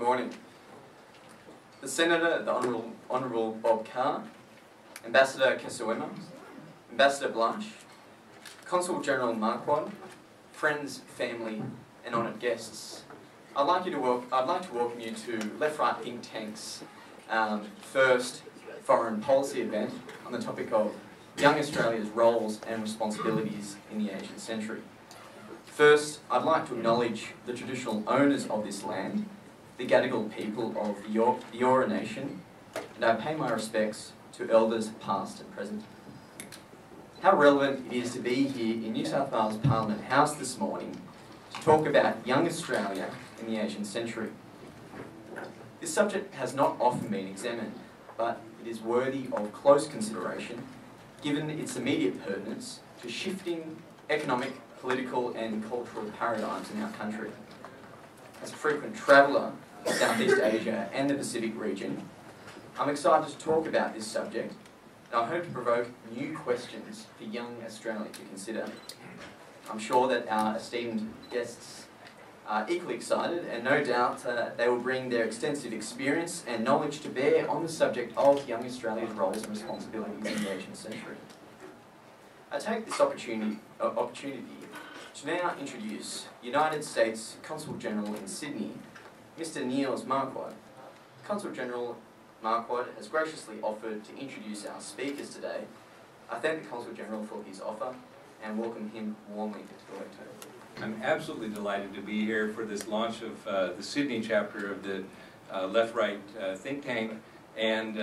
morning. The Senator, the Honourable Bob Carr, Ambassador Kesuema, Ambassador Blanche, Consul General Marquardt, friends, family and honoured guests. I'd like to welcome you to Left-Right Think Tank's first foreign policy event on the topic of young Australia's roles and responsibilities in the Asian century. First, I'd like to acknowledge the traditional owners of this land, the Gadigal people of the Eora Nation, and I pay my respects to elders past and present. How relevant it is to be here in New South Wales Parliament House this morning to talk about young Australia in the Asian century. This subject has not often been examined, but it is worthy of close consideration given its immediate pertinence to shifting economic, political and cultural paradigms in our country. As a frequent traveller to Southeast Asia and the Pacific region, I'm excited to talk about this subject, and I hope to provoke new questions for young Australia to consider. I'm sure that our esteemed guests are equally excited, and no doubt they will bring their extensive experience and knowledge to bear on the subject of young Australia's roles and responsibilities in the Asian century. I take this opportunity to now introduce United States Consul General in Sydney, Mr. Niels Marquardt. Consul General Marquardt has graciously offered to introduce our speakers today. I thank the Consul General for his offer and welcome him warmly to the lectern. I'm absolutely delighted to be here for this launch of the Sydney chapter of the Left-Right Think Tank, and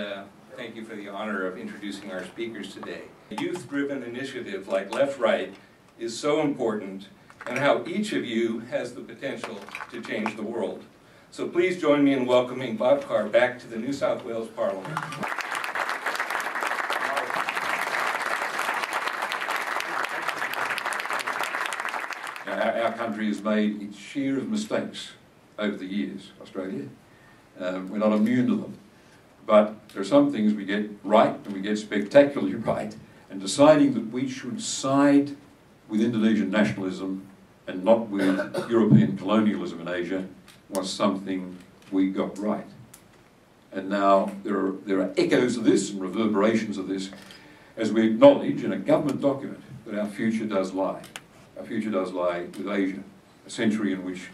thank you for the honor of introducing our speakers today. A youth-driven initiative like Left-Right is so important, and how each of you has the potential to change the world. So please join me in welcoming Bob Carr back to the New South Wales Parliament. Our country has made its share of mistakes over the years, Australia. We're not immune to them. But there are some things we get right, and we get spectacularly right. And deciding that we should side with Indonesian nationalism and not with European colonialism in Asia was something we got right. And now there are echoes of this and reverberations of this as we acknowledge in a government document that our future does lie. Our future does lie with Asia, a century in which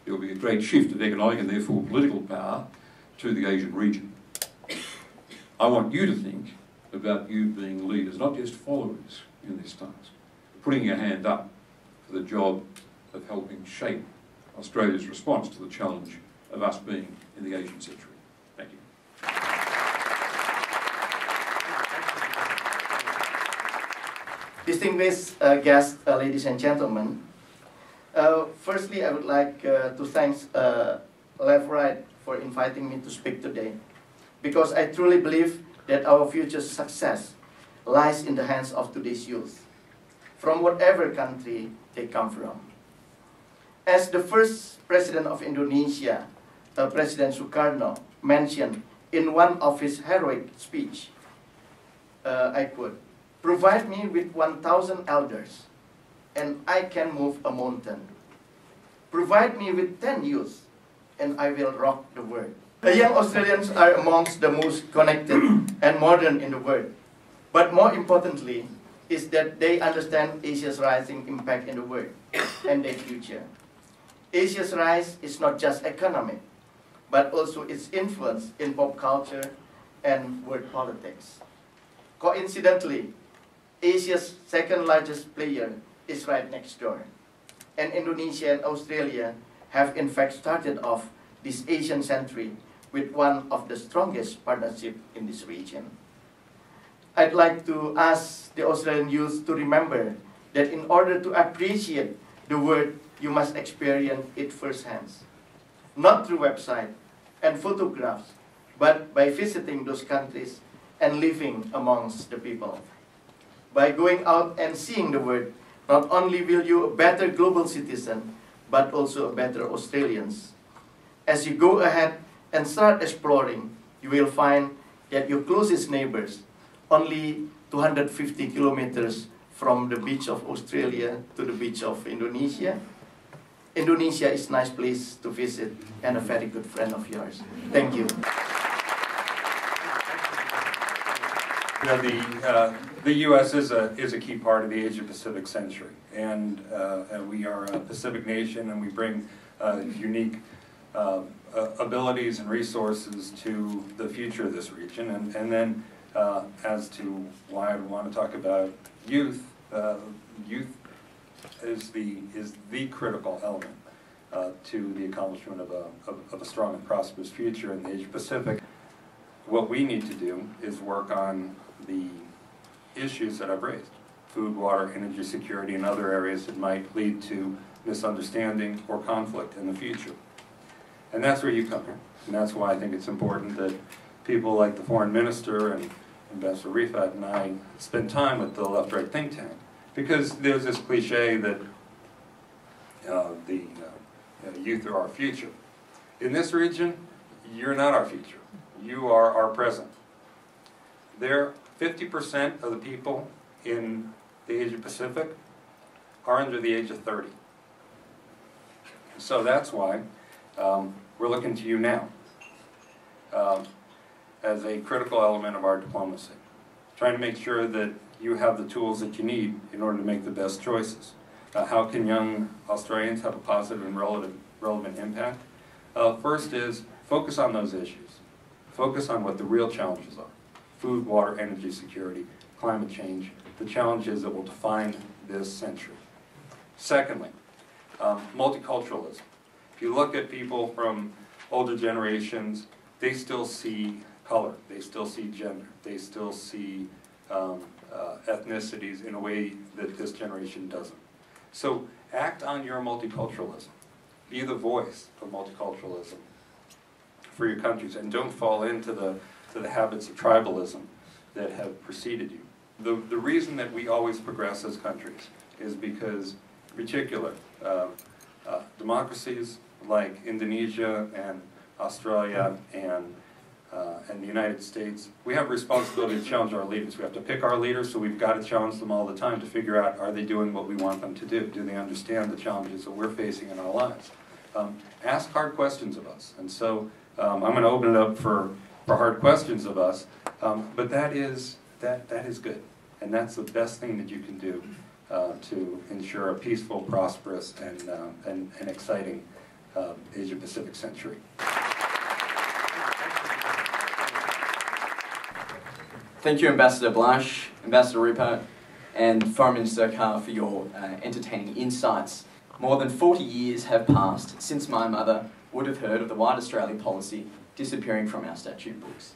there will be a great shift of economic and therefore political power to the Asian region. I want you to think about you being leaders, not just followers in this task, putting your hand up for the job of helping shape Australia's response to the challenge of us being in the Asian century. Thank you. Distinguished guests, ladies and gentlemen, firstly I would like to thank Left-Right for inviting me to speak today, because I truly believe that our future success lies in the hands of today's youth, from whatever country they come from. As the first President of Indonesia, President Sukarno, mentioned in one of his heroic speech, I quote, "Provide me with 1,000 elders, and I can move a mountain. Provide me with 10 youths, and I will rock the world." The young Australians are amongst the most connected and modern in the world. But more importantly is that they understand Asia's rising impact in the world and their future. Asia's rise is not just economic, but also its influence in pop culture and world politics. Coincidentally, Asia's second largest player is right next door. And Indonesia and Australia have in fact started off this Asian century with one of the strongest partnerships in this region. I'd like to ask the Australian youth to remember that in order to appreciate the world, you must experience it firsthand. Not through websites and photographs, but by visiting those countries and living amongst the people. By going out and seeing the world, not only will you a better global citizen, but also a better Australians. As you go ahead and start exploring, you will find that your closest neighbors, only 250 kilometers from the beach of Australia to the beach of Indonesia, Indonesia is a nice place to visit and a very good friend of yours. Thank you. The U.S. is a key part of the Asia-Pacific century, and we are a Pacific nation, and we bring unique abilities and resources to the future of this region. And then, as to why I want to talk about youth, youth is the critical element to the accomplishment of a strong and prosperous future in the Asia-Pacific. What we need to do is work on the issues that I've raised: food, water, energy security, and other areas that might lead to misunderstanding or conflict in the future. And that's where you come in. And that's why I think it's important that people like the Foreign Minister and Ambassador Rifat and I spend time with the left-right think tank. Because there's this cliche that the youth are our future. In this region, you're not our future. You are our present. 50% of the people in the Asia-Pacific are under the age of 30. So that's why we're looking to you now as a critical element of our diplomacy, trying to make sure that you have the tools that you need in order to make the best choices. How can young Australians have a positive and relevant impact? First is focus on those issues. Focus on what the real challenges are: food, water, energy security, climate change, the challenges that will define this century. Secondly, multiculturalism. If you look at people from older generations, they still see color, they still see gender, they still see ethnicities in a way that this generation doesn't. So act on your multiculturalism. Be the voice of multiculturalism for your countries, and don't fall into the habits of tribalism that have preceded you. The reason that we always progress as countries is because, in particular, democracies like Indonesia and Australia and the United States, we have a responsibility to challenge our leaders. We have to pick our leaders, so we've got to challenge them all the time to figure out, are they doing what we want them to do? Do they understand the challenges that we're facing in our lives? Ask hard questions of us. And so I'm going to open it up for hard questions of us, but that is good. And that's the best thing that you can do to ensure a peaceful, prosperous, and exciting Asia-Pacific century. Thank you, Ambassador Blanche, Ambassador Rupert, and Foreign Minister Carr for your entertaining insights. More than 40 years have passed since my mother would have heard of the White Australia policy disappearing from our statute books.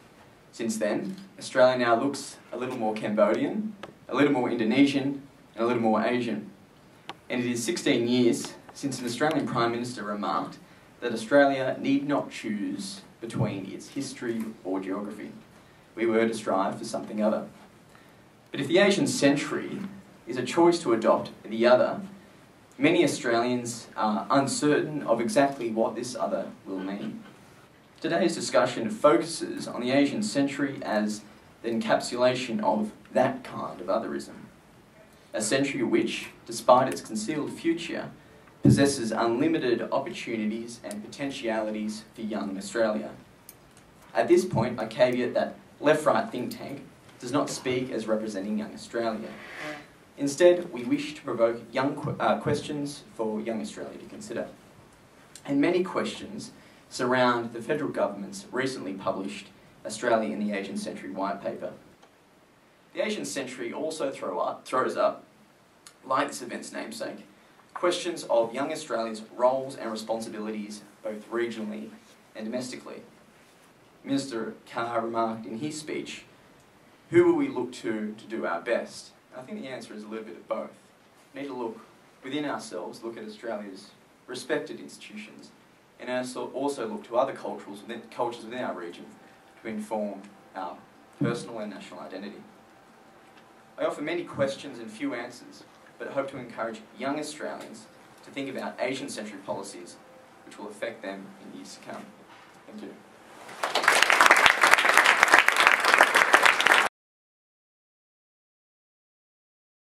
Since then, Australia now looks a little more Cambodian, a little more Indonesian, and a little more Asian. And it is 16 years since an Australian Prime Minister remarked that Australia need not choose between its history or geography. We were to strive for something other. But if the Asian century is a choice to adopt the other, many Australians are uncertain of exactly what this other will mean. Today's discussion focuses on the Asian century as the encapsulation of that kind of otherism. A century which, despite its concealed future, possesses unlimited opportunities and potentialities for young Australia. At this point, I caveat that left-right think tank does not speak as representing young Australia. Instead, we wish to provoke young questions for young Australia to consider. And many questions surround the federal government's recently published Australia in the Asian Century White Paper. The Asian Century also throws up, like this event's namesake, questions of young Australia's roles and responsibilities both regionally and domestically. Minister Carr remarked in his speech, who will we look to do our best? I think the answer is a little bit of both. We need to look within ourselves, look at Australia's respected institutions, and also look to other cultures within our region to inform our personal and national identity. I offer many questions and few answers, but hope to encourage young Australians to think about Asian century policies which will affect them in years to come. Thank you.